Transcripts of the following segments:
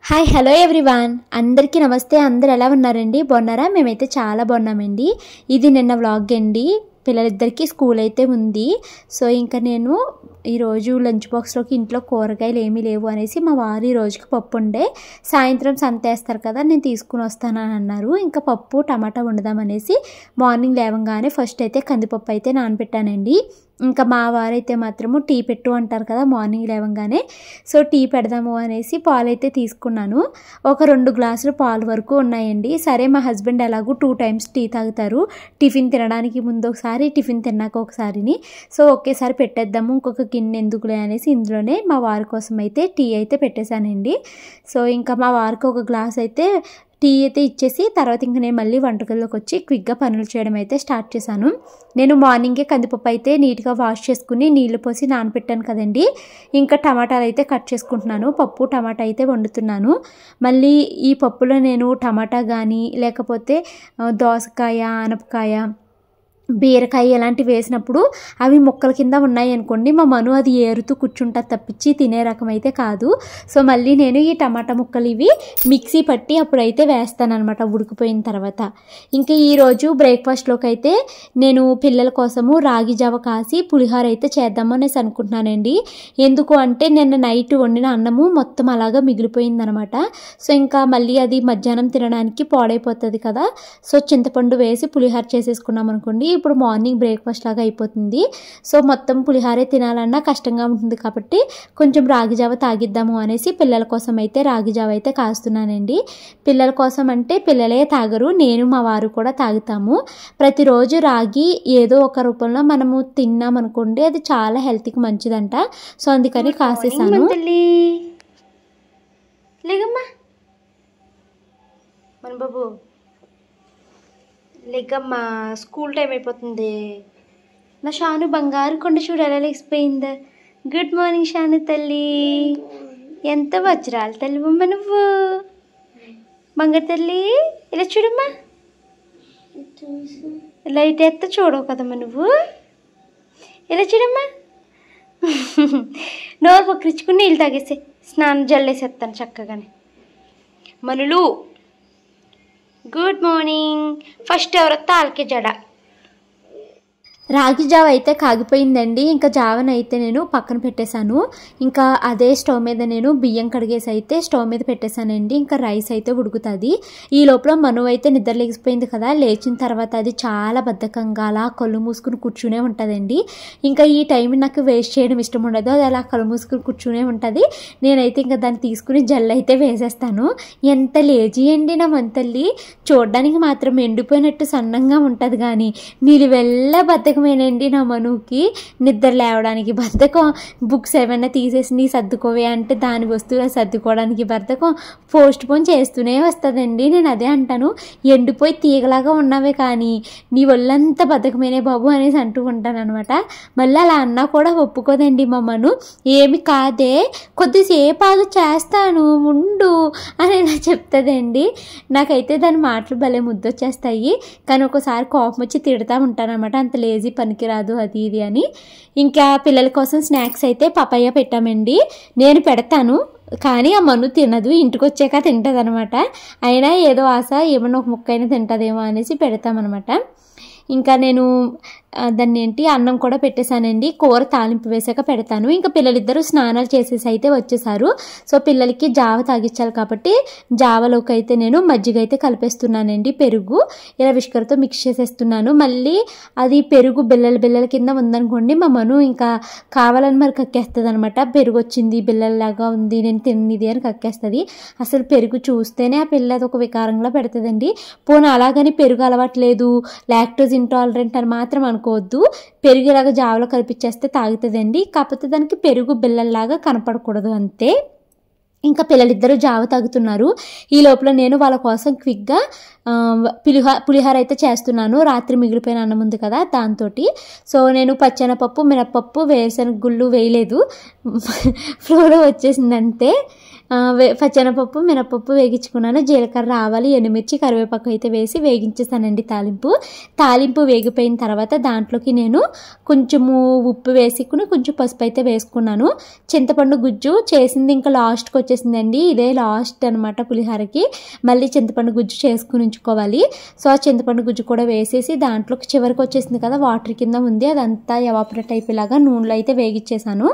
Hi hello everyone అందరికీ నమస్తే. అందరు ఎలా ఉన్నారండి? బాగున్నారా? మేమైతే చాలా బాగున్నామండి. ఇది నిన్న వ్లాగ్ అండి. పిల్లలిద్దరికీ స్కూల్ అయితే ఉంది. సో ఇంకా నేను ఈరోజు లంచ్ బాక్స్లోకి ఇంట్లో కూరగాయలు ఏమీ లేవు అనేసి మా వారు ఈ రోజుకి పప్పు ఉండే, సాయంత్రం సంత వేస్తారు కదా నేను తీసుకుని వస్తానని అన్నారు. ఇంకా పప్పు టమాటా వండుదామనేసి మార్నింగ్ లేవగానే ఫస్ట్ అయితే కందిపప్పు అయితే నానబెట్టానండి. ఇంకా మా వారైతే మాత్రము టీ పెట్టు అంటారు కదా మార్నింగ్ లేవగానే. సో టీ పెడదాము అనేసి పాలు అయితే తీసుకున్నాను. ఒక 2 గ్లాసులు పాలు వరకు ఉన్నాయండి. సరే మా హస్బెండ్ ఎలాగూ 2 టైమ్స్ టీ తాగుతారు, టిఫిన్ తినడానికి ముందు ఒకసారి, టిఫిన్ తిన్నాక ఒకసారిని. సో ఒకేసారి పెట్టేద్దాము, ఇంకొక గిన్నె ఎందుకులే అనేసి ఇందులోనే మా వారి కోసం అయితే టీ అయితే పెట్టేశానండి. సో ఇంకా మా వారికి ఒక గ్లాస్ అయితే టీ అయితే ఇచ్చేసి తర్వాత ఇంకా నేను మళ్ళీ వంటగదిలోకి వచ్చి క్విక్గా పనులు చేయడం అయితే స్టార్ట్ చేశాను. నేను మార్నింగే కందిపప్పు అయితే నీట్గా వాష్ చేసుకుని నీళ్ళు పోసి నానబెట్టాను కదండి. ఇంకా టమాటాలు అయితే కట్ చేసుకుంటున్నాను. పప్పు టమాటా అయితే వండుతున్నాను. మళ్ళీ ఈ పప్పులో నేను టమాటా కానీ లేకపోతే దోసకాయ, ఆనపకాయ, బీరకాయ ఇలాంటివి వేసినప్పుడు అవి ముక్కల కింద ఉన్నాయి అనుకోండి, మా మను అది ఏరుతూ కూర్చుంటా తప్పించి తినే రకం అయితే కాదు. సో మళ్ళీ నేను ఈ టమాటా ముక్కలు ఇవి మిక్సీ పట్టి అప్పుడైతే వేస్తాను అనమాట ఉడికిపోయిన తర్వాత. ఇంకా ఈరోజు బ్రేక్ఫాస్ట్లోకి అయితే నేను పిల్లల కోసము రాగి జావ కాసి పులిహోర అయితే చేద్దాము అనేసి అనుకుంటున్నానండి. ఎందుకు అంటే నిన్న నైట్ వండిన అన్నము మొత్తం అలాగా మిగిలిపోయిందనమాట. సో ఇంకా మళ్ళీ అది మధ్యాహ్నం తినడానికి పాడైపోతుంది కదా. సో చింతపండు వేసి పులిహోర చేసేసుకున్నాం అనుకోండి, ఇప్పుడు మార్నింగ్ బ్రేక్ఫాస్ట్ లాగా అయిపోతుంది. సో మొత్తం పులిహారే తినాలన్నా కష్టంగా ఉంటుంది కాబట్టి కొంచెం రాగి జావ తాగిద్దాము అనేసి పిల్లల కోసం అయితే రాగి జావ అయితే కాస్తున్నానండి. పిల్లల కోసం అంటే పిల్లలే తాగరు, నేను మా వారు కూడా తాగుతాము. ప్రతిరోజు రాగి ఏదో ఒక రూపంలో మనము తిన్నామనుకోండి అది చాలా హెల్త్కి మంచిదంట. సో అందుకని కాసేసాను. లేగమ్మా మన బాబు, లెగ్గమ్మా, స్కూల్ టైం అయిపోతుంది. నా షాను బంగారు కొండ చూడు ఎలా లేచిపోయిందా. గుడ్ మార్నింగ్ షాను తల్లి. ఎంత వజ్రాలు తల్లి బొమ్మ నువ్వు, బంగారు తల్లి. ఇలా చూడమ్మా, లైట్ ఎత్త చూడవు కదమ్మా నువ్వు. ఇలా చూడమ్మా, నోరు పక్కరించుకుని నీళ్ళు తాగేసి స్నానం జల్లేసేస్తాను చక్కగానే. మనులు గుడ్ మార్నింగ్. ఫస్ట్ ఎవరో తాల్కే జడ. రాగి జావ అయితే కాగిపోయిందండి. ఇంకా జావనైతే నేను పక్కన పెట్టేశాను. ఇంకా అదే స్టవ్ మీద నేను బియ్యం కడిగేసి అయితే స్టవ్ మీద పెట్టేశానండి. ఇంకా రైస్ అయితే ఉడుకుతుంది. ఈ లోపల మను అయితే నిద్ర లేచిపోయింది కదా. లేచిన తర్వాత అది చాలా బద్ధకంగా అలా కళ్ళు మూసుకుని కూర్చునే ఉంటుందండి. ఇంకా ఈ టైం నాకు వేస్ట్ చేయడం ఇష్టం ఉండదు, అది అలా కళ్ళు మూసుకుని కూర్చునే ఉంటుంది. నేనైతే ఇంకా దాన్ని తీసుకుని జల్లు అయితే వేసేస్తాను. ఎంత లేజీ అండి నా మంతల్లి. చూడడానికి మాత్రం ఎండిపోయినట్టు సన్నంగా ఉంటుంది కానీ నిలువెల్ల బద్ధకం ఏనండి నా మనుకి. నిద్ర లేవడానికి బద్ధకం, బుక్స్ ఏమైనా తీసేసి నీ సర్దుకోవే అంటే దాని వస్తువులు సర్దుకోవడానికి బద్ధకం, పోస్ట్ పోన్ చేస్తూనే వస్తుందండి. నేను అదే అంటాను, ఎండిపోయి తీగలాగా ఉన్నావే కానీ నీ ఒళ్ళంతా బద్ధకమేనే బాబు అనేసి అంటూ ఉంటాను అనమాట. మళ్ళీ అలా అన్నా కూడా ఒప్పుకోదండి మా మను. ఏమి కాదే, కొద్దిసేపు ఆగు చేస్తాను ఉండు అని ఇలా చెప్తుందండి. నాకైతే దాని మాటలు భలే ముద్దొచ్చేస్తాయి. కానీ ఒకసారి కోపం వచ్చి తిడతా ఉంటాను అనమాట, అంత లేజీ పనికిరాదు అది ఇది అని. ఇంకా పిల్లల కోసం స్నాక్స్ అయితే పపాయ పెట్టామండి. నేను పెడతాను కానీ ఆ మను తినదు, ఇంటికి వచ్చాక తింటుంది అనమాట. అయినా ఏదో ఆశ ఏమన్నా ఒక ముక్కైనా తింటుందేమో అనేసి పెడతామన్నమాట. ఇంకా నేను దాన్ని ఏంటి అన్నం కూడా పెట్టేశానండి. కూర తాలింపు వేసాక పెడతాను. ఇంకా పిల్లలిద్దరూ స్నానాలు చేసేసి అయితే వచ్చేసారు. సో పిల్లలకి జావ తాగించాలి కాబట్టి జావలోకి అయితే నేను మజ్జిగ అయితే కలిపేస్తున్నానండి. పెరుగు ఇలా విష్కర్తో మిక్స్ చేసేస్తున్నాను. మళ్ళీ అది పెరుగు బిల్లల కింద ఉందనుకోండి, మా మను ఇంకా కావాలని మరి కక్కేస్తుంది అనమాట. పెరుగు వచ్చింది బిల్లల్లాగా ఉంది నేను తిన్నది అని కక్కేస్తుంది. అసలు పెరుగు చూస్తేనే ఆ పిల్ల అది ఒక వికారంగా పెడుతుందండి. పోనీ అలాగని పెరుగు అలవాట్లేదు, లాక్టోజ్ ఇంటాలరెంట్ అని మాత్రం అనుకోవద్దు. పెరుగులాగా జావలో కలిపిచ్చేస్తే తాగుతుందండి. కాకపోతే దానికి పెరుగు బిల్లల్లాగా కనపడకూడదు అంతే. ఇంకా పిల్లలిద్దరూ జావ తాగుతున్నారు. ఈ లోపల నేను వాళ్ళ కోసం క్విక్గా పులిహోర అయితే చేస్తున్నాను. రాత్రి మిగిలిపోయిన అన్నం ఉంది కదా దాంతో. సో నేను పచ్చెనపప్పు, మినపప్పు, వేరుశనగ గుళ్ళు వేయలేదు, ఫ్లోలో వచ్చేసింది అంతే. పచ్చెనపప్పు మినపప్పు వేగించుకున్నాను. జీలకర్ర ఆవాలు ఎండుమిర్చి కరివేపాకు అయితే వేసి వేగించేసానండి. తాలింపు వేగిపోయిన తర్వాత దాంట్లోకి నేను కొంచెము ఉప్పు వేసుకుని కొంచెం పసుపు అయితే వేసుకున్నాను. చింతపండు గుజ్జు చేసింది ఇంకా లాస్ట్కి వచ్చేసిందండి. ఇదే లాస్ట్ అనమాట పులిహోరకి. మళ్ళీ చింతపండు గుజ్జు చేసుకుని ఉంచుకోవాలి. సో ఆ చింతపండు గుజ్జు కూడా వేసేసి దాంట్లోకి చివరికి వచ్చేసింది కదా వాటర్ కింద ఉంది, అదంతా ఎవాపరేట్ అయిపోయేలాగా నూనెలో అయితే వేగిచ్చేసాను.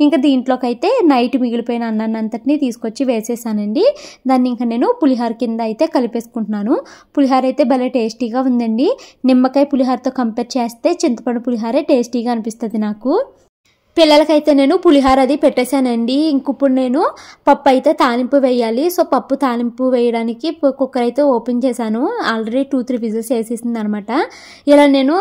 ఇంకా దీంట్లోకి అయితే నైట్ మిగిలిపోయిన అన్నాన్ని అంతటినీ తీసుకొచ్చి వేసేసానండి. దాన్ని ఇంకా నేను పులిహోర కింద అయితే కలిపేసుకుంటున్నాను. పులిహోర అయితే భలే టేస్టీగా ఉందండి. నిమ్మకాయ పులిహోరతో కంపేర్ చేస్తే చింతపండు పులిహోరే టేస్టీగా అనిపిస్తుంది నాకు. పిల్లలకైతే నేను పులిహోర అది పెట్టేశానండి. ఇంకిప్పుడు నేను పప్పు అయితే తాలింపు వేయాలి. సో పప్పు తాలింపు వేయడానికి కుక్కర్ అయితే ఓపెన్ చేశాను. ఆల్రెడీ 2-3 విజిల్స్ వేసేసింది అనమాట. ఇలా నేను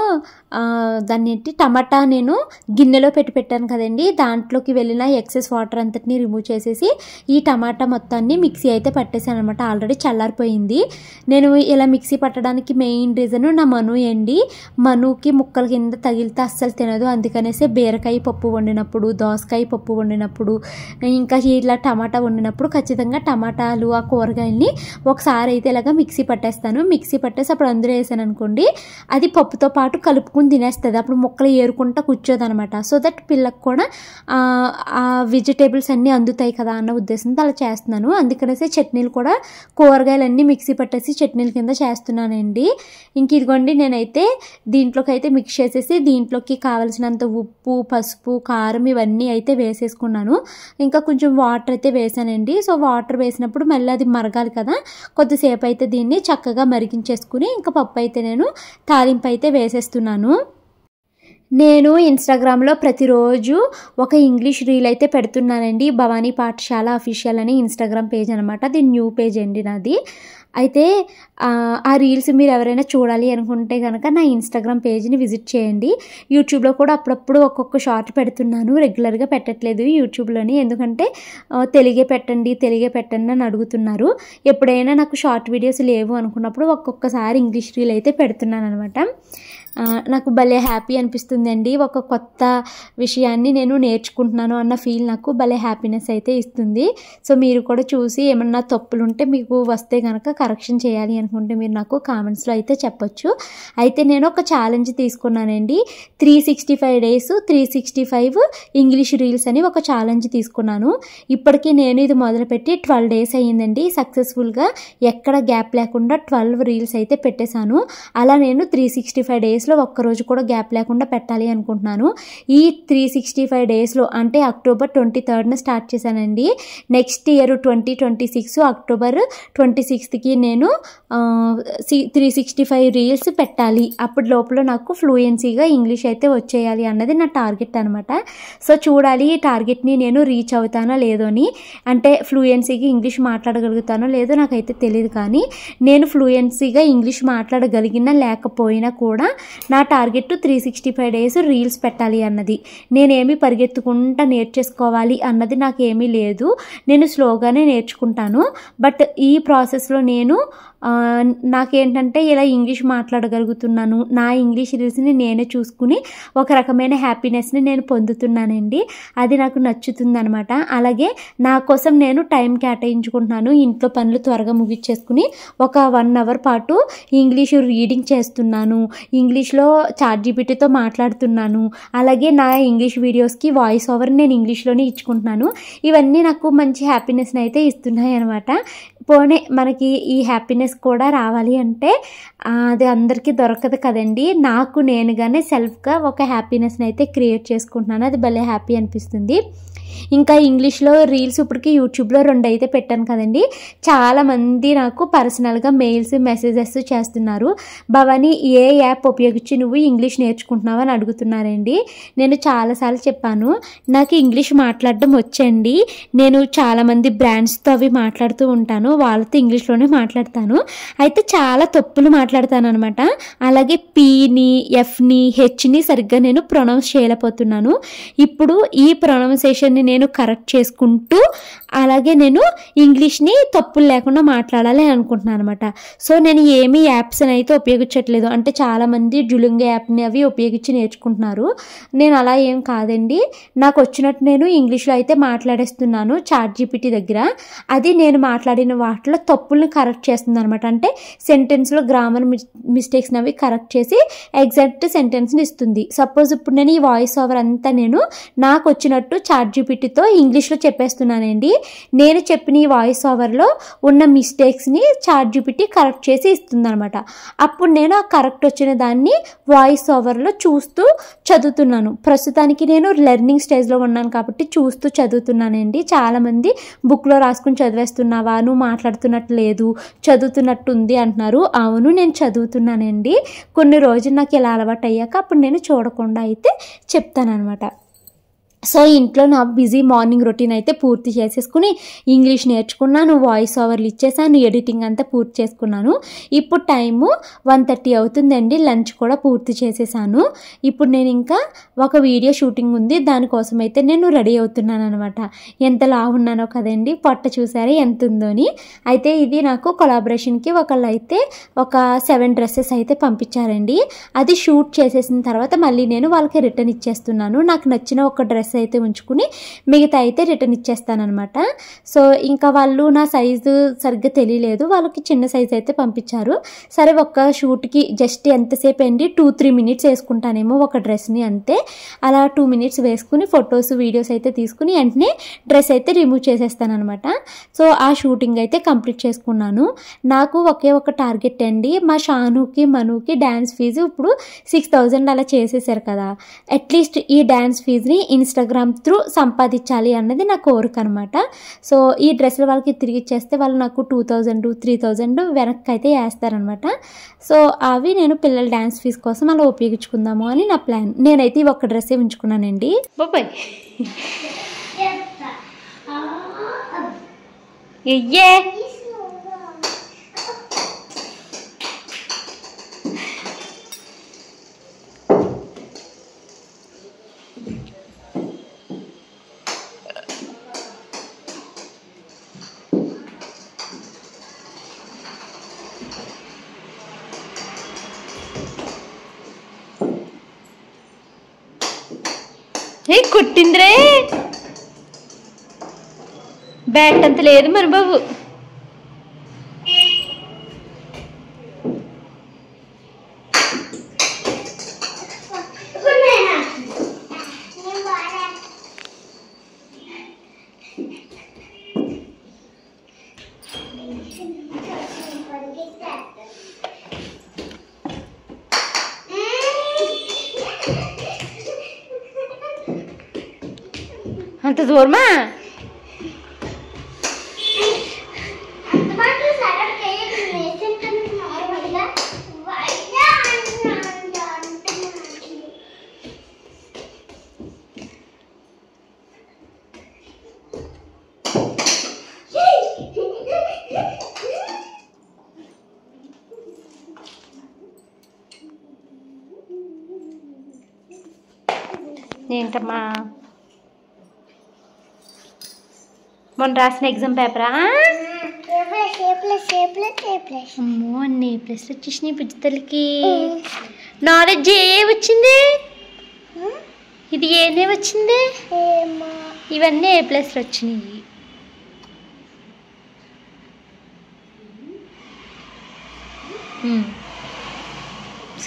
దాన్ని టమాటా నేను గిన్నెలో పెట్టాను కదండి, దాంట్లోకి వెళ్ళిన ఎక్సెస్ వాటర్ అంతటిని రిమూవ్ చేసేసి ఈ టమాటా మొత్తాన్ని మిక్సీ అయితే పట్టేశాను అనమాట. ఆల్రెడీ చల్లారిపోయింది. నేను ఇలా మిక్సీ పట్టడానికి మెయిన్ రీజన్ నా మను అండి. మనుకి ముక్కల కింద తగిలితే అస్సలు తినదు. అందుకనేసి బీరకాయ పప్పు వండినప్పుడు, దోసకాయ పప్పు వండినప్పుడు, ఇంకా ఇలా టమాటా వండినప్పుడు ఖచ్చితంగా టమాటాలు ఆ కూరగాయల్ని ఒకసారి అయితే ఇలాగా మిక్సీ పట్టేస్తాను. మిక్సీ పట్టేసి అప్పుడు అందులో వేసాను అనుకోండి, అది పప్పుతో పాటు కలుపుకుని తినేస్తుంది. అప్పుడు ముక్కలు ఏరుకుంటా కూర్చోదనమాట. సో దట్ పిల్లలకు కూడా ఆ వెజిటేబుల్స్ అన్నీ అందుతాయి కదా అన్న ఉద్దేశంతో అలా చేస్తున్నాను. అందుకనేసి చట్నీలు కూడా కూరగాయలన్నీ మిక్సీ పట్టేసి చట్నీల కింద చేస్తున్నానండి. ఇంక ఇదిగోండి నేనైతే దీంట్లోకి అయితే మిక్స్ చేసేసి దీంట్లోకి కావలసినంత ఉప్పు, పసుపు, కారం ఇవన్నీ అయితే వేసేసుకున్నాను. ఇంకా కొంచెం వాటర్ అయితే వేసానండి. సో వాటర్ వేసినప్పుడు మళ్ళీ అది మరగాలి కదా, కొద్దిసేపు అయితే దీన్ని చక్కగా మరిగించేసుకుని ఇంకా పప్పు అయితే నేను తాలింపు అయితే వేసేస్తున్నాను. నేను ఇన్స్టాగ్రామ్లో ప్రతిరోజు ఒక ఇంగ్లీష్ రీల్ అయితే పెడుతున్నానండి. భవానీ పాఠశాల అఫీషియల్ అని ఇన్స్టాగ్రామ్ పేజ్ అనమాట. అది న్యూ పేజ్ అండి నాది. అయితే ఆ రీల్స్ మీరు ఎవరైనా చూడాలి అనుకుంటే కనుక నా ఇన్స్టాగ్రామ్ పేజ్ని విజిట్ చేయండి. యూట్యూబ్లో కూడా అప్పుడప్పుడు ఒక్కొక్క షార్ట్ పెడుతున్నాను, రెగ్యులర్గా పెట్టట్లేదు యూట్యూబ్లోని. ఎందుకంటే తెలుగే పెట్టండి అని అడుగుతున్నారు. ఎప్పుడైనా నాకు షార్ట్ వీడియోస్ లేవు అనుకున్నప్పుడు ఒక్కొక్కసారి ఇంగ్లీష్ రీల్ అయితే పెడుతున్నాను అనమాట. నాకు భలే హ్యాపీ అనిపిస్తుందండి. ఒక కొత్త విషయాన్ని నేను నేర్చుకుంటున్నాను అన్న ఫీల్ నాకు భలే హ్యాపీనెస్ అయితే ఇస్తుంది. సో మీరు కూడా చూసి ఏమన్నా తప్పులు ఉంటే మీకు వస్తే కనుక కరెక్షన్ చేయాలి అనుకుంటే మీరు నాకు కామెంట్స్లో అయితే చెప్పొచ్చు. అయితే నేను ఒక ఛాలెంజ్ తీసుకున్నానండి. 365 days 365 ఇంగ్లీష్ రీల్స్ అని ఒక ఛాలెంజ్ తీసుకున్నాను. ఇప్పటికీ నేను ఇది మొదలుపెట్టి 12 days అయ్యిందండి. సక్సెస్ఫుల్గా ఎక్కడ గ్యాప్ లేకుండా 12 రీల్స్ అయితే పెట్టేశాను. అలా నేను 365 daysలో ఒక్కరోజు కూడా గ్యాప్ లేకుండా పెట్టాలి అనుకుంటున్నాను. ఈ 365 daysలో అంటే అక్టోబర్ 23rd స్టార్ట్ చేశానండి. నెక్స్ట్ ఇయర్ 2026 అక్టోబర్ 26కి నేను 365 రీల్స్ పెట్టాలి. అప్పటి లోపల నాకు ఫ్లూయెన్సీగా ఇంగ్లీష్ అయితే వచ్చేయాలి అన్నది నా టార్గెట్ అనమాట. సో చూడాలి ఈ టార్గెట్ని నేను రీచ్ అవుతానో లేదో అని. అంటే ఫ్లూయెన్సీగా ఇంగ్లీష్ మాట్లాడగలుగుతానో లేదో నాకైతే తెలియదు, కానీ నేను ఫ్లూయెన్సీగా ఇంగ్లీష్ మాట్లాడగలిగినా లేకపోయినా కూడా నా టార్గెట్ 365 days రీల్స్ పెట్టాలి అన్నది. నేనేమి పరిగెత్తుకుంటా నేర్చేసుకోవాలి అన్నది నాకేమీ లేదు. నేను స్లోగానే నేర్చుకుంటాను. బట్ ఈ ప్రాసెస్లో నేను నాకేంటంటే ఇలా ఇంగ్లీష్ మాట్లాడగలుగుతున్నాను, నా ఇంగ్లీష్ రీల్స్ని నేనే చూసుకుని ఒక రకమైన హ్యాపీనెస్ని నేను పొందుతున్నానండి. అది నాకు నచ్చుతుంది అనమాట. అలాగే నా కోసం నేను టైం కేటాయించుకుంటున్నాను. ఇంట్లో పనులు త్వరగా ముగిచ్చేసుకుని ఒక 1 hour పాటు ఇంగ్లీష్ రీడింగ్ చేస్తున్నాను, ఇంగ్లీష్లో ChatGPTతో మాట్లాడుతున్నాను. అలాగే నా ఇంగ్లీష్ వీడియోస్కి వాయిస్ ఓవర్ నేను ఇంగ్లీష్లోనే ఇచ్చుకుంటున్నాను. ఇవన్నీ నాకు మంచి హ్యాపీనెస్ని అయితే ఇస్తున్నాయి అనమాట. పోనీ మనకి ఈ హ్యాపీనెస్ కూడా రావాలి అంటే అది అందరికీ దొరకదు కదండి. నాకు నేనుగానే సెల్ఫ్గా ఒక హ్యాపీనెస్ని అయితే క్రియేట్ చేసుకుంటున్నాను. అది భలే హ్యాపీ అనిపిస్తుంది. ఇంకా ఇంగ్లీష్లో రీల్స్ ఇప్పటికి యూట్యూబ్లో 2 అయితే పెట్టాను కదండి. చాలామంది నాకు పర్సనల్గా మెయిల్స్ మెసేజెస్ చేస్తున్నారు. భవానీ ఏ యాప్ ఉపయోగించి నువ్వు ఇంగ్లీష్ నేర్చుకుంటున్నావు అని అడుగుతున్నారండి. నేను చాలాసార్లు చెప్పాను, నాకు ఇంగ్లీష్ మాట్లాడడం వచ్చండి. నేను చాలామంది బ్రాండ్స్తో అవి మాట్లాడుతూ ఉంటాను, వాళ్ళతో ఇంగ్లీష్లోనే మాట్లాడతాను. అయితే చాలా తప్పులు మాట్లాడతాను అనమాట. అలాగే పీని, ఎఫ్ని, హెచ్ని సరిగ్గా నేను ప్రొనౌన్స్ చేయలేకపోతున్నాను. ఇప్పుడు ఈ ప్రొనౌన్సియేషన్ నన్ను నేను కరెక్ట్ చేసుకుంటూ అలాగే నేను ఇంగ్లీష్ని తప్పులు లేకుండా మాట్లాడాలి అని అనుకుంటున్నాను అనమాట. సో నేను ఏమీ యాప్స్ని అయితే ఉపయోగించట్లేదు. అంటే చాలామంది డ్యూలింగో యాప్ని అవి ఉపయోగించి నేర్చుకుంటున్నారు. నేను అలా ఏం కాదండి, నాకు వచ్చినట్టు నేను ఇంగ్లీష్లో అయితే మాట్లాడేస్తున్నాను చాట్ జీపీటీ దగ్గర. అది నేను మాట్లాడిన వాటిలో తప్పుల్ని కరెక్ట్ చేస్తుంది అనమాట. అంటే సెంటెన్స్లో గ్రామర్ మిస్టేక్స్ని అవి కరెక్ట్ చేసి ఎగ్జాక్ట్ సెంటెన్స్ని ఇస్తుంది. సపోజ్ ఇప్పుడు నేను ఈ వాయిస్ ఓవర్ అంతా నేను నాకు వచ్చినట్టు చాట్ జీపీటీతో ఇంగ్లీష్లో చెప్పేస్తున్నానండి. నేను చెప్పిన ఈ వాయిస్ ఓవర్లో ఉన్న మిస్టేక్స్ని చాట్ జీపీటీ కరెక్ట్ చేసి ఇస్తుంది అనమాట. అప్పుడు నేను ఆ కరెక్ట్ వచ్చిన దాన్ని వాయిస్ ఓవర్లో చూస్తూ చదువుతున్నాను. ప్రస్తుతానికి నేను లెర్నింగ్ స్టేజ్లో ఉన్నాను కాబట్టి చూస్తూ చదువుతున్నానండి. చాలామంది బుక్లో రాసుకుని చదివేస్తున్నావా, నువ్వు మాట్లాడుతున్నట్టు లేదు, చదువుతున్నట్టు ఉంది అంటున్నారు. అవును, నేను చదువుతున్నానండి. కొన్ని రోజులు నాకు ఇలా అలవాటు అయ్యాక అప్పుడు నేను చూడకుండా అయితే చెప్తానమాట. సో ఇంట్లో నా బిజీ మార్నింగ్ రొటీన్ అయితే పూర్తి చేసేసుకుని ఇంగ్లీష్ నేర్చుకున్నాను, వాయిస్ ఓవర్లు ఇచ్చేసాను, ఎడిటింగ్ అంతా పూర్తి చేసుకున్నాను. ఇప్పుడు టైము 1:30 అవుతుందండి. లంచ్ కూడా పూర్తి చేసేసాను. ఇప్పుడు నేను ఇంకా ఒక వీడియో షూటింగ్ ఉంది, దానికోసం అయితే నేను రెడీ అవుతున్నాను అనమాట. ఎంత లావు ఉన్నానో కదండి, పొట్ట చూసారా ఎంత ఉందోని. అయితే ఇది నాకు కొలాబరేషన్కి ఒకళ్ళు అయితే ఒక 7 డ్రెస్సెస్ అయితే పంపించారండి. అది షూట్ చేసేసిన తర్వాత మళ్ళీ నేను వాళ్ళకి రిటర్న్ ఇచ్చేస్తున్నాను. నాకు నచ్చిన ఒక డ్రెస్ అయితే ఉంచుకుని మిగతా అయితే రిటర్న్ ఇచ్చేస్తానమాట. సో ఇంకా వాళ్ళు నా సైజు సరిగ్గా తెలియలేదు, వాళ్ళకి చిన్న సైజు అయితే పంపించారు. సరే ఒక్క షూట్కి జస్ట్ ఎంతసేపు అండి 2-3 మినిట్స్ వేసుకుంటానేమో ఒక డ్రెస్ని, అంతే. అలా 2 మినిట్స్ వేసుకుని ఫొటోస్ వీడియోస్ అయితే తీసుకుని వెంటనే డ్రెస్ అయితే రిమూవ్ చేసేస్తానమాట. సో ఆ షూటింగ్ అయితే కంప్లీట్ చేసుకున్నాను. నాకు ఒకే ఒక టార్గెట్ అండి, మా షానుకి మనుకి డ్యాన్స్ ఫీజు ఇప్పుడు 6,000 అలా చేసేసారు కదా, అట్లీస్ట్ ఈ డ్యాన్స్ ఫీజుని ఇన్స్టాగ్రామ్ త్రూ సంపాదించాలి అన్నది నా కోరిక అనమాట. సో ఈ డ్రెస్సులు వాళ్ళకి తిరిగి ఇచ్చేస్తే వాళ్ళు నాకు 2,000-3,000 వెనక్కి అయితే వేస్తారనమాట. సో అవి నేను పిల్లల డ్యాన్స్ ఫీజు కోసం అలా ఉపయోగించుకుందాము అని నా ప్లాన్. నేనైతే ఒక్క డ్రెస్సే ఉంచుకున్నానండి. బాబాయ్ అయ్యే కుట్టిందిరే, బ్యాట్ అంత లేదు మరి బాబు. అంత దూరమా? ఏంటమ్మా మొన్న రాసిన ఎగ్జామ్ పేపరా? అమ్మో అన్ని ప్లస్ వచ్చేసినాయి బుజ్జితలకి. నాలెడ్జ్ ఏ వచ్చింది? ఇది ఏనే వచ్చింది? ఇవన్నీ A+ వచ్చినాయి.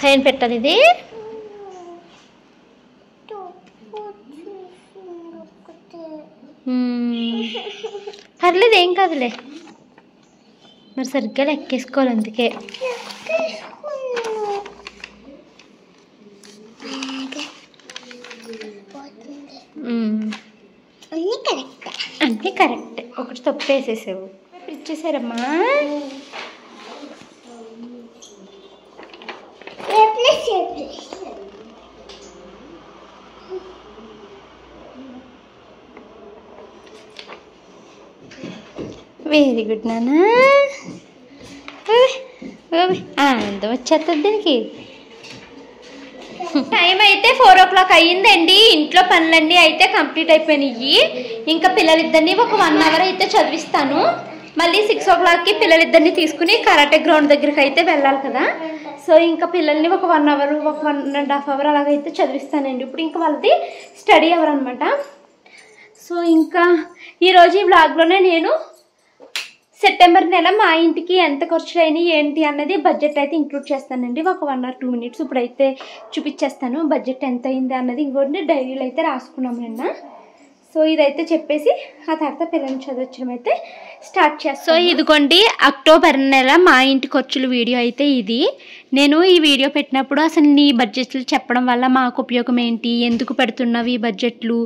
సైన్ పెట్టాలి. ఇది పర్లేదు, ఏం కాదులే. మరి సరిగ్గా లెక్కేసుకోవాలి, అందుకే. అన్నీ కరెక్ట్, ఒకటి తప్పు వేసేసావు. ఇచ్చేసారమ్మా. వెరీ గుడ్ నాన్న. ఆనందం వచ్చేస్తుంది దీనికి. టైం అయితే 4 o'clock అయ్యిందండి. ఇంట్లో పనులన్నీ అయితే కంప్లీట్ అయిపోయినాయి. ఇంకా పిల్లలిద్దరిని ఒక 1 hour అయితే చదివిస్తాను. మళ్ళీ 6 o'clockకి పిల్లలిద్దరిని తీసుకుని కరాటే గ్రౌండ్ దగ్గరికి అయితే వెళ్ళాలి కదా. సో ఇంకా పిల్లల్ని ఒక 1 hour, ఒక 1.5 hour అలాగైతే చదివిస్తానండి. ఇప్పుడు ఇంకా వాళ్ళది స్టడీ అవర్ అనమాట. సో ఇంకా ఈరోజు ఈ బ్లాగ్లోనే నేను సెప్టెంబర్ నెల మా ఇంటికి ఎంత ఖర్చులు అయినాయి ఏంటి అన్నది బడ్జెట్ అయితే ఇంక్లూడ్ చేస్తానండి. ఒక 1 or 2 minutes ఇప్పుడైతే చూపించేస్తాను బడ్జెట్ ఎంత అయింది అన్నది. ఇంకోటి డైరీలో అయితే రాసుకున్నాం నిన్న. సో ఇదైతే చెప్పేసి ఆ తర్వాత పిల్లల్ని చదివించడం అయితే స్టార్ట్ చేస్తాను. సో ఇదిగోండి అక్టోబర్ నెల మా ఇంటి ఖర్చుల వీడియో అయితే ఇది. నేను ఈ వీడియో పెట్టినప్పుడు అసలు నీ బడ్జెట్లు చెప్పడం వల్ల మాకు ఉపయోగం ఏంటి, ఎందుకు పెడుతున్నవి ఈ బడ్జెట్లు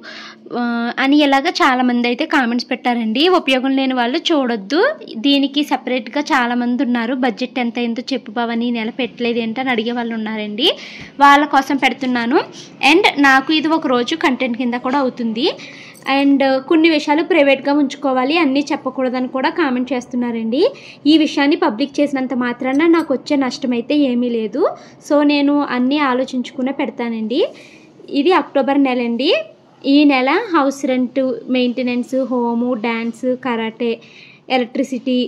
అని ఇలాగ చాలామంది అయితే కామెంట్స్ పెట్టారండి. ఉపయోగం లేని వాళ్ళు చూడొద్దు, దీనికి సపరేట్గా చాలామంది ఉన్నారు. బడ్జెట్ ఎంత ఎంతో చెప్పు పవని నెల పెట్టలేదు ఏంటని అడిగే వాళ్ళు ఉన్నారండి. వాళ్ళ కోసం పెడుతున్నాను. అండ్ నాకు ఇది ఒక రోజు కంటెంట్ కింద కూడా అవుతుంది. అండ్ కొన్ని విషయాలు ప్రైవేట్గా ఉంచుకోవాలి, అన్నీ చెప్పకూడదని కూడా కామెంట్ చేస్తున్నారండి. ఈ విషయాన్ని పబ్లిక్ చేసినంత మాత్రాన నాకు వచ్చే నష్టం అయితే ఏమీ లేదు. సో నేను అన్నీ ఆలోచించుకునే పెడతానండి. ఇది అక్టోబర్ నెల అండి. ఈ నెల house rent, maintenance, home, dance, karate, electricity,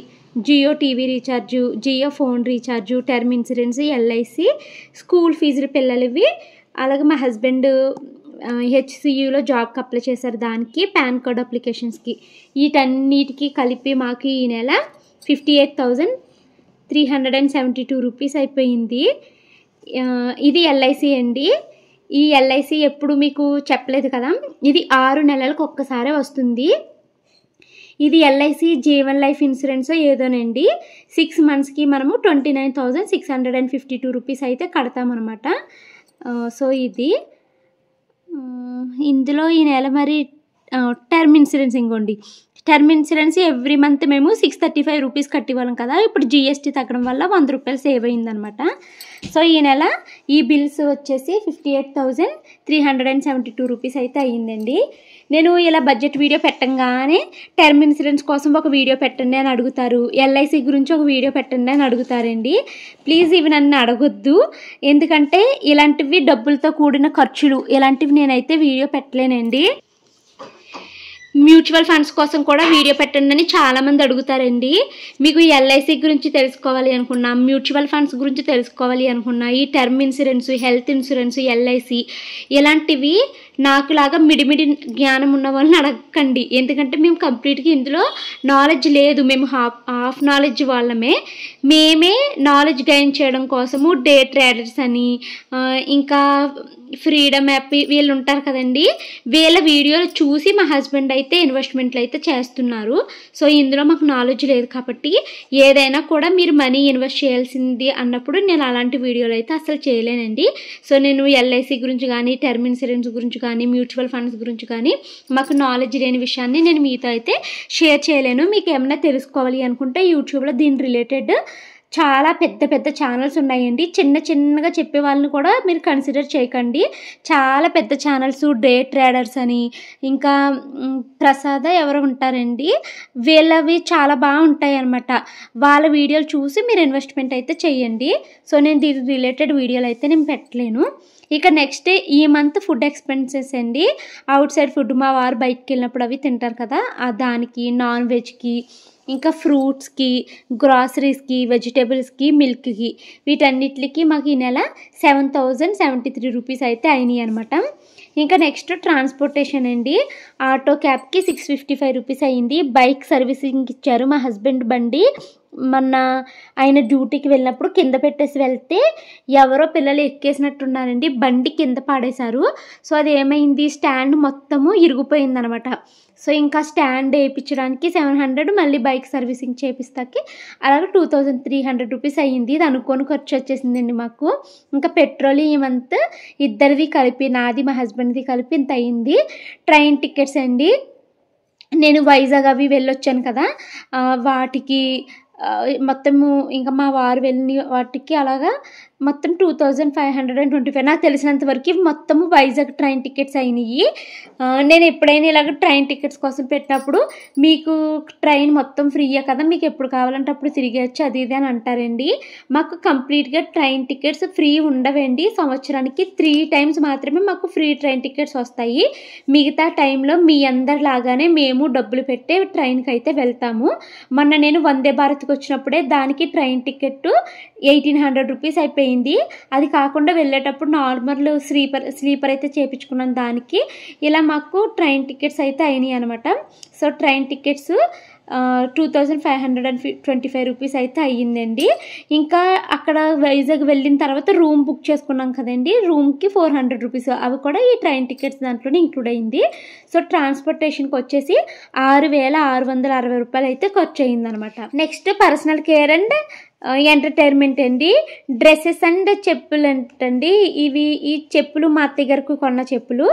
Jio TV recharge, Jio phone recharge, term insurance, LIC, school ఫీజులు పిల్లలవి, అలాగే మా హస్బెండ్ హెచ్సియులో జాబ్కి అప్లై చేశారు, దానికి పాన్ కార్డ్ అప్లికేషన్స్కి, వీటన్నిటికీ కలిపి మాకు ఈ నెల 58,372 రూపీస్ అయిపోయింది. ఇది ఎల్ఐసి అండి. ఈ ఎల్ఐసి ఎప్పుడు మీకు చెప్పలేదు కదా, ఇది 6 నెలలకు ఒక్కసారే వస్తుంది. ఇది ఎల్ఐసి జీవన్ లైఫ్ ఇన్సూరెన్స్ ఏదోనండి. 6 monthsకి మనము 29,652 రూపీస్ అయితే కడతామన్నమాట. సో ఇది ఇందులో ఈ నెల మరి టర్మ్ ఇన్సూరెన్స్ ఇంకోండి. టర్మ్ ఇన్సూరెన్స్ ఎవ్రీ మంత్ మేము 635 రూపీస్ కట్టివ్వాలం కదా, ఇప్పుడు జిఎస్టీ తగ్గడం వల్ల 100 రూపాయలు సేవ్ అయిందనమాట. సో ఈ నెల ఈ బిల్స్ వచ్చేసి 58,372 రూపీస్ అయితే అయ్యిందండి. నేను ఇలా బడ్జెట్ వీడియో పెట్టంగానే టర్మ్ ఇన్సూరెన్స్ కోసం ఒక వీడియో పెట్టండి అని అడుగుతారు, ఎల్ఐసి గురించి ఒక వీడియో పెట్టండి అని అడుగుతారండి. ప్లీజ్ ఇవి నన్ను అడగొద్దు, ఎందుకంటే ఇలాంటివి డబ్బులతో కూడిన ఖర్చులు, ఇలాంటివి నేనైతే వీడియో పెట్టలేనండి. మ్యూచువల్ ఫండ్స్ కోసం కూడా వీడియో పెట్టండి అని చాలామంది అడుగుతారండి. మీకు ఎల్ఐసి గురించి తెలుసుకోవాలి అనుకున్నా, మ్యూచువల్ ఫండ్స్ గురించి తెలుసుకోవాలి అనుకున్నా, ఈ term insurance, health insurance, LIC ఇలాంటివి నాకులాగా మిడిమిడి జ్ఞానం ఉన్న వాళ్ళని అడగకండి. ఎందుకంటే మేము కంప్లీట్గా ఇందులో నాలెడ్జ్ లేదు, మేము హాఫ్ నాలెడ్జ్ వాళ్ళమే. మేమే నాలెడ్జ్ గెయిన్ చేయడం కోసము డే ట్రేడర్స్ అని, ఇంకా ఫ్రీడమ్ యాప్ వీళ్ళు ఉంటారు కదండి, వీళ్ళ వీడియోలు చూసి మా హస్బెండ్ అయితే ఇన్వెస్ట్మెంట్లు అయితే చేస్తున్నారు. సో ఇందులో మాకు నాలెడ్జ్ లేదు కాబట్టి ఏదైనా కూడా మీరు మనీ ఇన్వెస్ట్ చేయాల్సింది అన్నప్పుడు నేను అలాంటి వీడియోలు అయితే అసలు చేయలేనండి. సో నేను ఎల్ఐసి గురించి కానీ, టర్మ్ ఇన్సూరెన్స్ గురించి కానీ, మ్యూచువల్ ఫండ్స్ గురించి కానీ మాకు నాలెడ్జ్ లేని విషయాన్ని నేను మీతో అయితే షేర్ చేయలేను. మీకు ఏమైనా తెలుసుకోవాలి అనుకుంటే యూట్యూబ్లో దీని రిలేటెడ్ చాలా పెద్ద పెద్ద ఛానల్స్ ఉన్నాయండి. చిన్నగా చెప్పే వాళ్ళని కూడా మీరు కన్సిడర్ చేయకండి. చాలా పెద్ద ఛానల్స్, డే ట్రేడర్స్ అని, ఇంకా ప్రసాద ఎవరు ఉంటారండి, వీళ్ళవి చాలా బాగుంటాయి అన్నమాట. వాళ్ళ వీడియోలు చూసి మీరు ఇన్వెస్ట్మెంట్ అయితే చేయండి. సో నేను దీని రిలేటెడ్ వీడియోలు అయితే నేను పెట్టలేను. ఇక నెక్స్ట్ ఈ మంత్ ఫుడ్ ఎక్స్పెన్సెస్ అండి. అవుట్ సైడ్ ఫుడ్ మా వారు బయటికి వెళ్ళినప్పుడు అవి తింటారు కదా, దానికి, నాన్ వెజ్కి, ఇంకా ఫ్రూట్స్కి, గ్రాసరీస్కి, వెజిటేబుల్స్కి, మిల్క్కి, వీటన్నిటికి మాకు ఈ నెల 7,073 రూపీస్ అయితే అయినాయి అనమాట. ఇంకా నెక్స్ట్ ట్రాన్స్పోర్టేషన్ అండి. ఆటో క్యాబ్కి 655 రూపీస్ అయ్యింది. బైక్ సర్వీసింగ్ ఇచ్చారు మా హస్బెండ్ బండి. మొన్న ఆయన డ్యూటీకి వెళ్ళినప్పుడు కింద పెట్టేసి వెళ్తే ఎవరో పిల్లలు ఎక్కేసినట్టున్నారండి, బండి కింద పాడేశారు. సో అది ఏమైంది, స్టాండ్ మొత్తము ఇరిగిపోయిందనమాట. సో ఇంకా స్టాండ్ వేయించడానికి 700, మళ్ళీ బైక్ సర్వీసింగ్ చేపిస్తాకి అలాగే 2,300 రూపీస్ అయ్యింది. ఇది అనుకోని ఖర్చు వచ్చేసిందండి మాకు. ఇంకా పెట్రోల్ ఈ మంత్ ఇద్దరిది కలిపి, నాది మా హస్బెండ్ది కలిపి ఇంత అయ్యింది. ట్రైన్ టికెట్స్ అండి, నేను వైజాగ్ అవి వెళ్ళొచ్చాను కదా, వాటికి మొత్తము ఇంకా మా వారు వెళ్ళిన వాటికి అలాగా మొత్తం 2525 నాకు తెలిసినంత వరకు మొత్తము వైజాగ్ ట్రైన్ టికెట్స్ అయినాయి. నేను ఎప్పుడైనా ఇలాగ ట్రైన్ టికెట్స్ కోసం పెట్టినప్పుడు మీకు ట్రైన్ మొత్తం ఫ్రీయే కదా, మీకు ఎప్పుడు కావాలంటే అప్పుడు తిరిగేయచ్చు అది ఇది అని అంటారండి. మాకు కంప్లీట్గా ట్రైన్ టికెట్స్ ఫ్రీ ఉండవండి. సంవత్సరానికి 3 times మాత్రమే మాకు ఫ్రీ ట్రైన్ టికెట్స్ వస్తాయి. మిగతా టైంలో మీ అందరిలాగానే మేము డబ్బులు పెట్టే ట్రైన్కి అయితే వెళ్తాము. మొన్న నేను వందే భారత్కి వచ్చినప్పుడే దానికి ట్రైన్ టికెట్ 1800 రూపీస్ అయిపోయింది. అది కాకుండా వెళ్ళేటప్పుడు నార్మల్ స్లీపర్ అయితే చేయించుకున్నాను. దానికి ఇలా మాకు ట్రైన్ టికెట్స్ అయితే అయినాయి అనమాట. సో ట్రైన్ టికెట్స్ 2525 రూపీస్ అయితే అయ్యిందండి. ఇంకా అక్కడ వైజాగ్ వెళ్ళిన తర్వాత రూమ్ బుక్ చేసుకున్నాం కదండి, రూమ్కి 400 రూపీస్, అవి కూడా ఈ ట్రైన్ టికెట్స్ దాంట్లోనే ఇంక్లూడ్ అయింది. సో ట్రాన్స్పోర్టేషన్కి వచ్చేసి 6660 రూపాయలు అయితే ఖర్చు అయిందనమాట. Next personal care and entertainment అండి. డ్రెస్సెస్ అండ్ చెప్పులు అంటండి. ఈ చెప్పులు మా అత్తయ్య గారికి కొన్న చెప్పులు.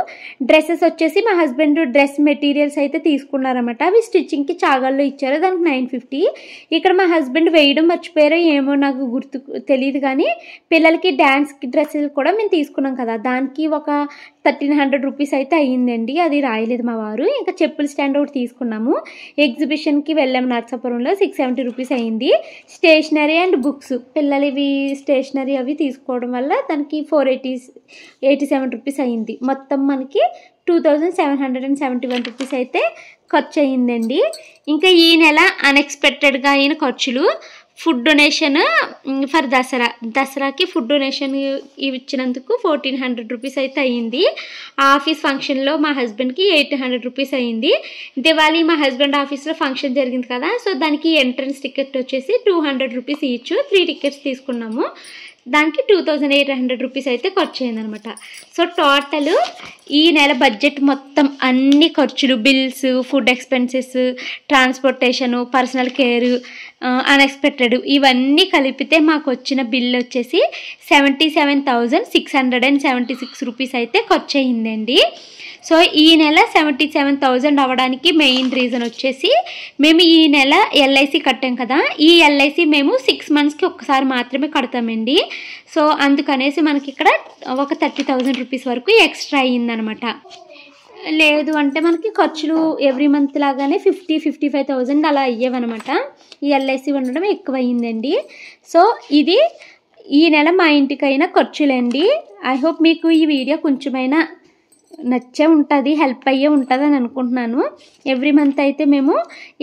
డ్రెస్సెస్ వచ్చేసి మా హస్బెండ్ డ్రెస్ మెటీరియల్స్ అయితే తీసుకున్నారన్నమాట. అవి స్టిచ్చింగ్కి చాగల్లో ఇచ్చారు, దానికి 950. ఇక్కడ మా హస్బెండ్ వేయడం మర్చిపోయారో ఏమో నాకు గుర్తు తెలియదు, కానీ పిల్లలకి డ్యాన్స్కి డ్రెస్సులు కూడా మేము తీసుకున్నాం కదా, దానికి ఒక 1300 రూపీస్ అయితే అయ్యిందండి. అది రాయలేదు మా వారు. ఇంకా చెప్పుల స్టాండ్ ఒకటి తీసుకున్నాము. ఎగ్జిబిషన్కి వెళ్ళాము నర్సాపురంలో, 670 రూపీస్ అయ్యింది. స్టేషనరీ అండ్ బుక్స్, పిల్లలవి స్టేషనరీ అవి తీసుకోవడం వల్ల దానికి 487 రూపీస్ అయ్యింది. మొత్తం మనకి 2771 రూపీస్ అయితే ఖర్చు అయ్యిందండి. ఇంకా ఈ నెల అన్ఎక్స్పెక్టెడ్గా అయిన ఖర్చులు, ఫుడ్ డొనేషన్ ఫర్ దసరాకి ఫుడ్ డొనేషన్ ఇచ్చినందుకు 1400 రూపీస్ అయితే అయ్యింది. ఆఫీస్ ఫంక్షన్లో మా హస్బెండ్కి 800 రూపీస్ అయ్యింది. దివాళీ మా హస్బెండ్ ఆఫీస్లో ఫంక్షన్ జరిగింది కదా, సో దానికి ఎంట్రన్స్ టికెట్ వచ్చేసి 200 రూపీస్ ఈచ్, 3 టికెట్స్ తీసుకున్నాము. దానికి 2800 రూపీస్ అయితే ఖర్చు అయిందనమాట. సో టోటల్ ఈ నెల బడ్జెట్ మొత్తం అన్ని ఖర్చులు, bills, food expenses, transportation, personal care, unexpected ఇవన్నీ కలిపితే మాకు వచ్చిన బిల్ వచ్చేసి 77,676 రూపీస్ అయితే ఖర్చు అయిందండి. సో ఈ నెల 77,000 అవ్వడానికి మెయిన్ రీజన్ వచ్చేసి మేము ఈ నెల ఎల్ఐసి కట్టాం కదా, ఈ ఎల్ఐసి మేము 6 monthsకి ఒక్కసారి మాత్రమే కడతామండి. సో అందుకనేసి మనకి ఇక్కడ ఒక 30,000 రూపీస్ వరకు ఎక్స్ట్రా అయ్యిందనమాట. లేదు అంటే మనకి ఖర్చులు ఎవ్రీ మంత్ లాగానే 50,000-55,000 అలా అయ్యేవన్నమాట. ఈ ఎల్ఐసి ఉండడం ఎక్కువ అయ్యిందండి. సో ఇది ఈ నెల మా ఇంటికైనా ఖర్చులండి. ఐ హోప్ మీకు ఈ వీడియో కొంచెమైనా నచ్చే ఉంటుంది, హెల్ప్ అయ్యే ఉంటుంది అని అనుకుంటున్నాను. ఎవ్రీ మంత్ అయితే మేము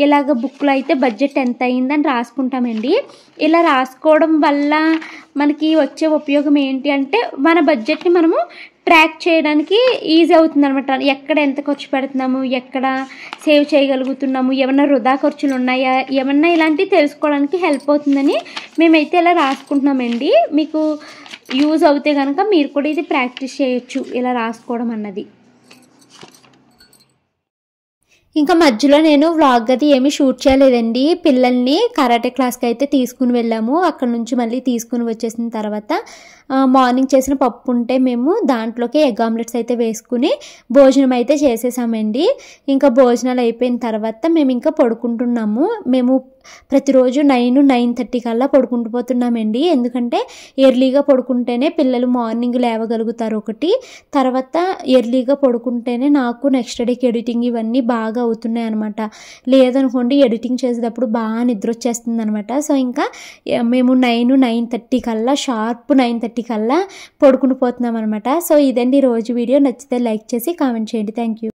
ఇలాగ బుక్లో అయితే బడ్జెట్ ఎంత అయిందని రాసుకుంటామండి. ఇలా రాసుకోవడం వల్ల మనకి వచ్చే ఉపయోగం ఏంటి అంటే మన బడ్జెట్ని మనము ట్రాక్ చేయడానికి ఈజీ అవుతుంది అనమాట. ఎక్కడ ఎంత ఖర్చు పెడుతున్నాము, ఎక్కడ సేవ్ చేయగలుగుతున్నాము, ఏమన్నా వృధా ఖర్చులు ఉన్నాయా, ఏమన్నా ఇలాంటివి తెలుసుకోవడానికి హెల్ప్ అవుతుందని మేమైతే ఇలా రాసుకుంటున్నామండి. మీకు యూజ్ అవుతే కనుక మీరు కూడా ఇది ప్రాక్టీస్ చేయొచ్చు, ఇలా రాసుకోవడం అన్నది. ఇంకా మధ్యలో నేను వ్లాగ్ అది ఏమీ షూట్ చేయలేదండి. పిల్లల్ని కరాటే క్లాస్కి అయితే తీసుకుని వెళ్ళాము. అక్కడ నుంచి మళ్ళీ తీసుకుని వచ్చేసిన తర్వాత మార్నింగ్ చేసిన పప్పు ఉంటే మేము దాంట్లోకి ఎగ్ ఆమ్లెట్స్ అయితే వేసుకుని భోజనం అయితే చేసేసామండి. ఇంకా భోజనాలు అయిపోయిన తర్వాత మేము ఇంకా పడుకుంటున్నాము. మేము ప్రతిరోజు 9-9:30 కల్లా పడుకుంటూ పోతున్నామండి. ఎందుకంటే ఎర్లీగా పడుకుంటేనే పిల్లలు మార్నింగ్ లేవగలుగుతారు ఒకటి, తర్వాత ఎర్లీగా పడుకుంటేనే నాకు నెక్స్ట్ డేకి ఎడిటింగ్ ఇవన్నీ బాగా అవుతున్నాయి అనమాట. లేదనుకోండి ఎడిటింగ్ చేసేటప్పుడు బాగా నిద్ర వచ్చేస్తుంది అనమాట. సో ఇంకా మేము 9-9:30 కల్లా షార్ప్ 9:30 కల్లా పడుకుని పోతున్నాం అనమాట. సో ఇదండి రోజు వీడియో. నచ్చితే లైక్ చేసి కామెంట్ చేయండి. Thank you.